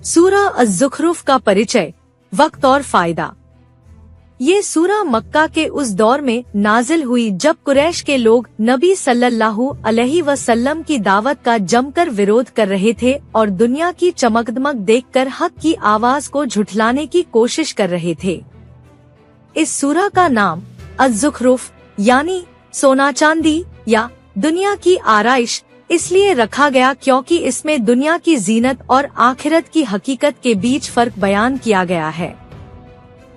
सूरह अज़-ज़ुख़रुफ़ का परिचय, वक्त और फायदा। ये सूरह मक्का के उस दौर में नाजिल हुई जब कुरैश के लोग नबी सल्लल्लाहु अलैहि वसल्लम की दावत का जमकर विरोध कर रहे थे और दुनिया की चमकदमक देखकर हक की आवाज को झुठलाने की कोशिश कर रहे थे। इस सूरह का नाम अज़-ज़ुख़रुफ़ यानी सोना चांदी या दुनिया की आराइश इसलिए रखा गया क्योंकि इसमें दुनिया की जीनत और आखिरत की हकीकत के बीच फर्क बयान किया गया है।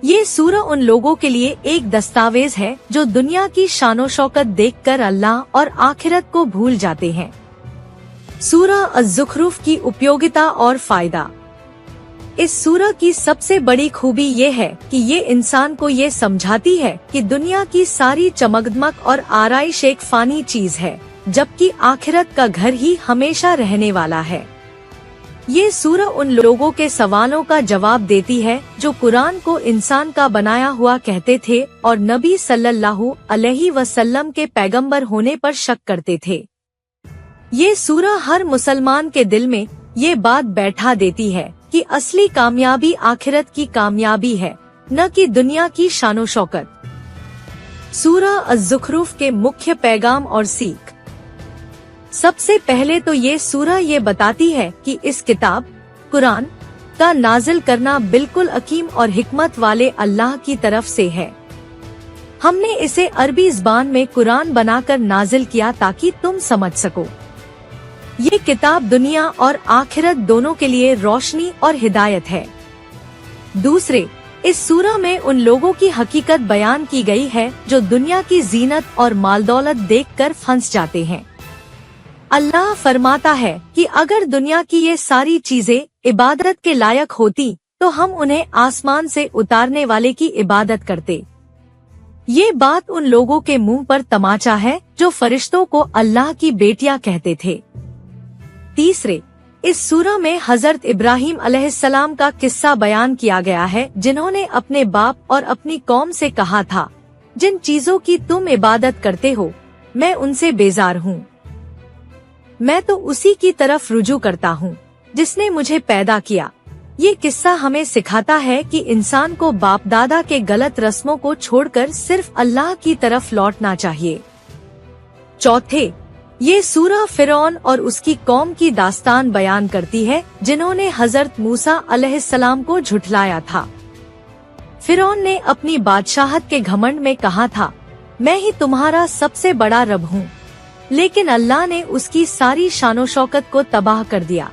ये सूरह उन लोगों के लिए एक दस्तावेज है जो दुनिया की शानो शौकत देखकर अल्लाह और आखिरत को भूल जाते हैं। सूरह अज़-ज़ुख़रुफ़ की उपयोगिता और फायदा। इस सूरह की सबसे बड़ी खूबी ये है कि ये इंसान को ये समझाती है कि दुनिया की सारी चमकदमक और आराइश एक फानी चीज है, जबकि आखिरत का घर ही हमेशा रहने वाला है। ये सूरह उन लोगों के सवालों का जवाब देती है जो कुरान को इंसान का बनाया हुआ कहते थे और नबी सल्लल्लाहु अलैहि वसल्लम के पैगंबर होने पर शक करते थे। ये सूरह हर मुसलमान के दिल में ये बात बैठा देती है कि असली कामयाबी आखिरत की कामयाबी है, न कि दुनिया की शानो शौकत। सूरह अज़-ज़ुख़रुफ़ के मुख्य पैगाम और सीख। सबसे पहले तो ये सूरह ये बताती है कि इस किताब कुरान का नाजिल करना बिल्कुल हकीम और हिकमत वाले अल्लाह की तरफ से है। हमने इसे अरबी ज़बान में कुरान बनाकर नाजिल किया ताकि तुम समझ सको। ये किताब दुनिया और आखिरत दोनों के लिए रोशनी और हिदायत है। दूसरे, इस सूरह में उन लोगों की हकीकत बयान की गई है जो दुनिया की जीनत और मालदौलत देखकर फंस जाते हैं। अल्लाह फरमाता है कि अगर दुनिया की ये सारी चीजें इबादत के लायक होती तो हम उन्हें आसमान से उतारने वाले की इबादत करते। ये बात उन लोगों के मुंह पर तमाचा है जो फरिश्तों को अल्लाह की बेटियां कहते थे। तीसरे, इस सूरह में हजरत इब्राहिम अलैहिस्सलाम का किस्सा बयान किया गया है जिन्होंने अपने बाप और अपनी कौम से कहा था, जिन चीजों की तुम इबादत करते हो मैं उनसे बेजार हूँ। मैं तो उसी की तरफ रुजू करता हूँ जिसने मुझे पैदा किया। ये किस्सा हमें सिखाता है कि इंसान को बाप दादा के गलत रस्मों को छोड़कर सिर्फ अल्लाह की तरफ लौटना चाहिए। चौथे, ये सूरह फिरौन और उसकी कौम की दास्तान बयान करती है जिन्होंने हजरत मूसा अलैहिस्सलाम को झुठलाया था। फिरौन ने अपनी बादशाहत के घमंड में कहा था, मैं ही तुम्हारा सबसे बड़ा रब हूँ, लेकिन अल्लाह ने उसकी सारी शानो शौकत को तबाह कर दिया।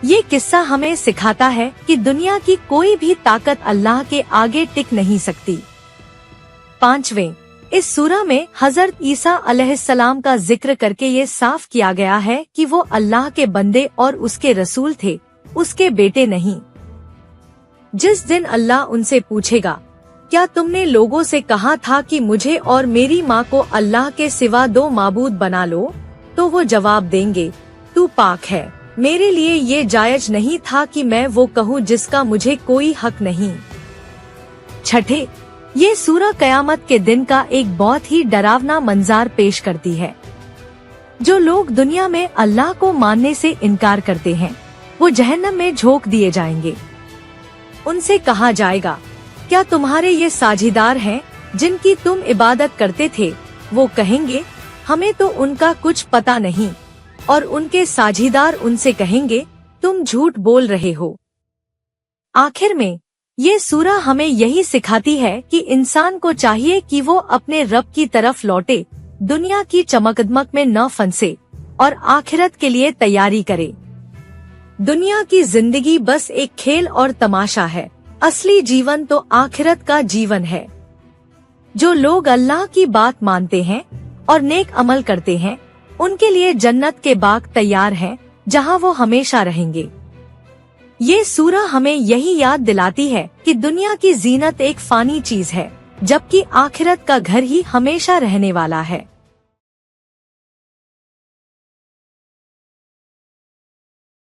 ये किस्सा हमें सिखाता है कि दुनिया की कोई भी ताकत अल्लाह के आगे टिक नहीं सकती। पांचवें, इस सूरह में हजरत ईसा अलैहिस्सलाम का जिक्र करके ये साफ किया गया है कि वो अल्लाह के बंदे और उसके रसूल थे, उसके बेटे नहीं। जिस दिन अल्लाह उनसे पूछेगा, क्या तुमने लोगों से कहा था कि मुझे और मेरी माँ को अल्लाह के सिवा दो माबूद बना लो, तो वो जवाब देंगे, तू पाक है, मेरे लिए ये जायज नहीं था कि मैं वो कहूँ जिसका मुझे कोई हक नहीं। छठे, ये सूरह कयामत के दिन का एक बहुत ही डरावना मंजार पेश करती है। जो लोग दुनिया में अल्लाह को मानने से इनकार करते हैं वो जहन्नम में झोंक दिए जाएंगे। उनसे कहा जाएगा, क्या तुम्हारे ये साझीदार हैं जिनकी तुम इबादत करते थे? वो कहेंगे, हमें तो उनका कुछ पता नहीं। और उनके साझीदार उनसे कहेंगे, तुम झूठ बोल रहे हो। आखिर में ये सूरह हमें यही सिखाती है कि इंसान को चाहिए कि वो अपने रब की तरफ लौटे, दुनिया की चमकदमक में न फंसे और आखिरत के लिए तैयारी करे। दुनिया की जिंदगी बस एक खेल और तमाशा है, असली जीवन तो आखिरत का जीवन है। जो लोग अल्लाह की बात मानते हैं और नेक अमल करते हैं उनके लिए जन्नत के बाग तैयार हैं, जहां वो हमेशा रहेंगे। ये सूरह हमें यही याद दिलाती है कि दुनिया की जीनत एक फानी चीज है, जबकि आखिरत का घर ही हमेशा रहने वाला है।